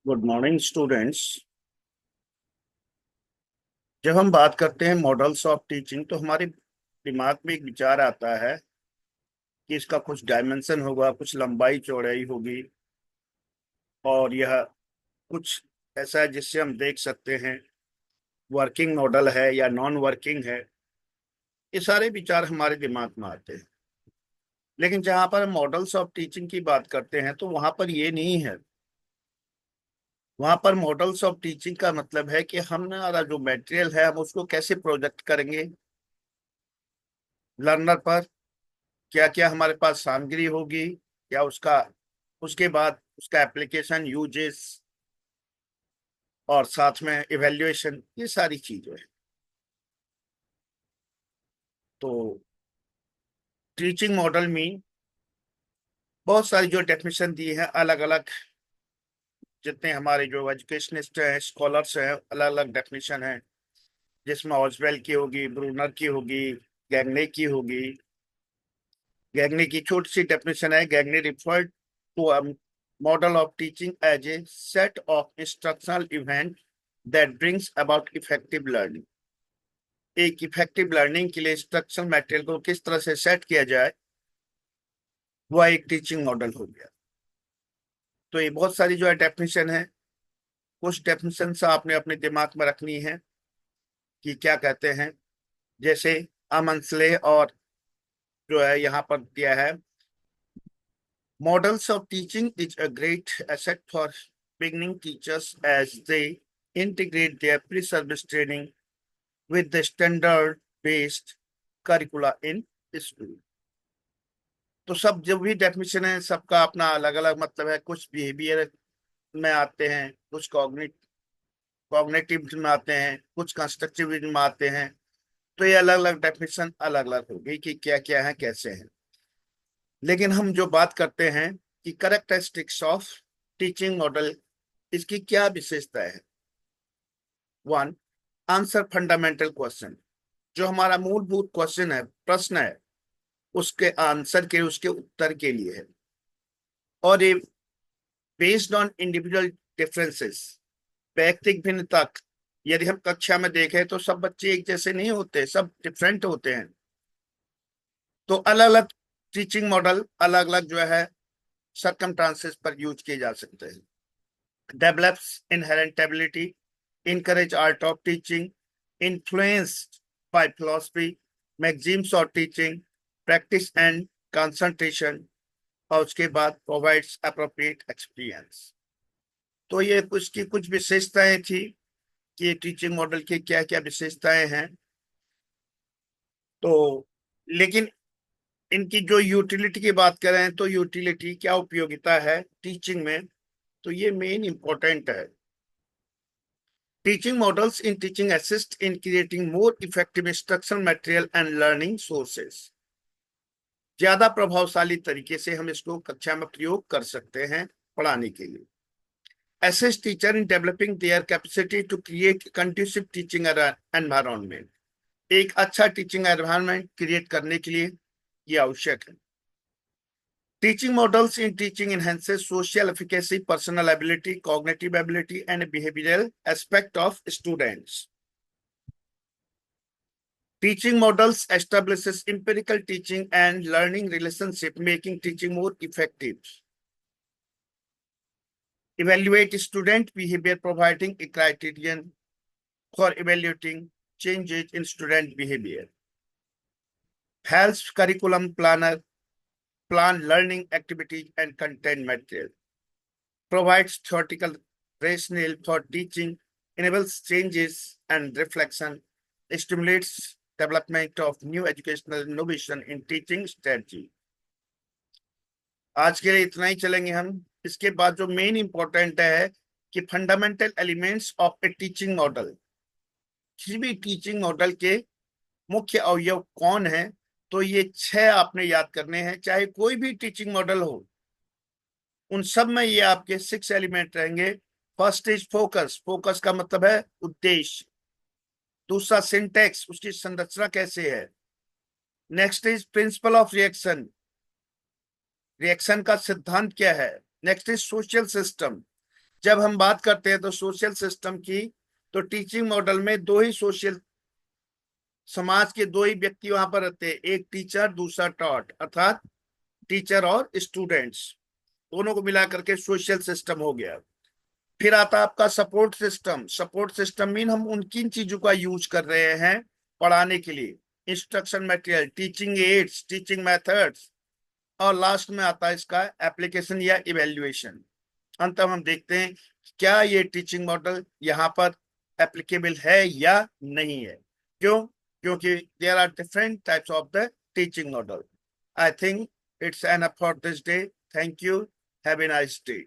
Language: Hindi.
Good morning students. जब हम बात करते हैं मॉडल्स ऑफ टीचिंग तो हमारे दिमाग में एक विचार आता है कि इसका कुछ डायमेंशन होगा, कुछ लंबाई चौड़ाई होगी और यह कुछ ऐसा है जिससे हम देख सकते हैं वर्किंग मॉडल है या नॉन वर्किंग है। ये सारे विचार हमारे दिमाग में आते हैं, लेकिन जहां पर हम मॉडल्स ऑफ टीचिंग की बात करते हैं तो वहां पर ये नहीं है। वहां पर मॉडल्स ऑफ टीचिंग का मतलब है कि हमारा जो मटेरियल है हम उसको कैसे प्रोजेक्ट करेंगे लर्नर पर, क्या क्या हमारे पास सामग्री होगी, या उसका उसके बाद उसका एप्लीकेशन यूजेस और साथ में इवेल्युएशन, ये सारी चीजें हैं। तो टीचिंग मॉडल में बहुत सारी जो डेफिनेशन दी है अलग अलग, जितने हमारे जो एजुकेशनिस्ट हैं, स्कॉलर्स हैं, अलग अलग डेफिनेशन है, जिसमें ऑजवेल की होगी, ब्रूनर की होगी, गैगने की होगी। गैगने की छोटी सी डेफिनेशन है। Gagne referred to a model of teaching as a set of instructional event that brings about effective learning. एक इफेक्टिव लर्निंग के लिए इंस्ट्रक्शनल मटेरियल को किस तरह से सेट किया जाए, वह एक टीचिंग मॉडल हो गया। तो ये बहुत सारी जो है डेफिनेशन है। कुछ डेफिनेशन आपने अपने दिमाग में रखनी है कि क्या कहते हैं। जैसे अमनस्ले और जो है यहाँ पर दिया है, models of teaching is a great asset for beginning teachers as they integrate their pre-service training with the standard-based curricula in school। तो सब जो भी डेफिनेशन है सबका अपना अलग अलग मतलब है। कुछ बिहेवियर में आते हैं, कुछ कॉग्निटिव में आते हैं, कुछ कंस्ट्रक्टिविज्म में आते हैं। तो ये अलग अलग डेफिनेशन अलग अलग होगी कि क्या क्या है, कैसे है। लेकिन हम जो बात करते हैं कि करेक्टरिस्टिक्स ऑफ टीचिंग मॉडल, इसकी क्या विशेषता है। One, answer fundamental question. जो हमारा मूलभूत क्वेश्चन है, प्रश्न है, उसके आंसर के, उसके उत्तर के लिए है। और ये बेस्ड ऑन इंडिविजुअल डिफरेंसेस, व्यक्तिगत भिन्नता। यदि हम कक्षा में देखें तो सब बच्चे एक जैसे नहीं होते, सब डिफरेंट होते हैं। तो अलग अलग टीचिंग मॉडल अलग अलग जो है सरकमस्टांसेस पर यूज किए जा सकते हैं। Develops inherent ability, encourage art of teaching, influenced by philosophy, maxims of teaching, practice and concentration, और उसके बाद provides appropriate experience। तो ये कुछ की कुछ विशेषताएं थी कि टीचिंग मॉडल की क्या क्या विशेषताएं हैं। तो लेकिन इनकी जो यूटिलिटी की बात करें तो यूटिलिटी क्या उपयोगिता है टीचिंग में, तो ये मेन इंपॉर्टेंट है। Teaching models in teaching assist in creating more effective instructional material and learning sources। ज्यादा प्रभावशाली तरीके से हम इसको कक्षा में प्रयोग कर सकते हैं पढ़ाने के लिए। Assist teacher in developing their capacity to create conducive teaching environment। एक अच्छा टीचिंग एनवायरनमेंट क्रिएट करने के लिए ये आवश्यक है। Teaching models in teaching enhances social efficacy, personal ability, cognitive ability, and behavioral aspect of students। Teaching models establishes empirical teaching and learning relationship, making teaching more effective। Evaluate student behavior, providing a criterion for evaluating changes in student behavior। Helps curriculum planner plan learning activities and content material। Provides theoretical rationale for teaching, enables changes and reflection, stimulates development of new educational innovation in teaching strategy। आज के लिए इतना ही चलेंगे हम। इसके बाद जो मेन इंपॉर्टेंट है कि fundamental elements of A teaching model. किसी भी टीचिंग मॉडल के मुख्य अवयव कौन है, तो ये 6 आपने याद करने हैं। चाहे कोई भी टीचिंग मॉडल हो, उन सब में ये आपके 6 एलिमेंट रहेंगे। First is focus. फोकस का मतलब है उद्देश्य। दूसरा सिंटेक्स, उसकी संरचना कैसे है। Next is principle of reaction, reaction का सिद्धांत क्या है। नेक्स्ट इज सोशल सिस्टम, जब हम बात करते हैं तो सोशल सिस्टम की, तो टीचिंग मॉडल में दो ही सोशल, समाज के दो ही व्यक्ति वहां पर रहते हैं, एक टीचर दूसरा टॉट, अर्थात टीचर और स्टूडेंट्स, दोनों को मिला करके सोशल सिस्टम हो गया। फिर आता है आपका support system. Support system mean हम उन किन चीजों का यूज कर रहे हैं पढ़ाने के लिए, instruction material, teaching ads, teaching methods, और लास्ट में आता है इसका एप्लीकेशन या इवेल्युएशन। अंत में हम देखते हैं क्या ये टीचिंग मॉडल यहाँ पर एप्लीकेबल है या नहीं है। क्यों? क्योंकि there are different types of the teaching model. I think it's enough for this day. Thank you. Have a nice day.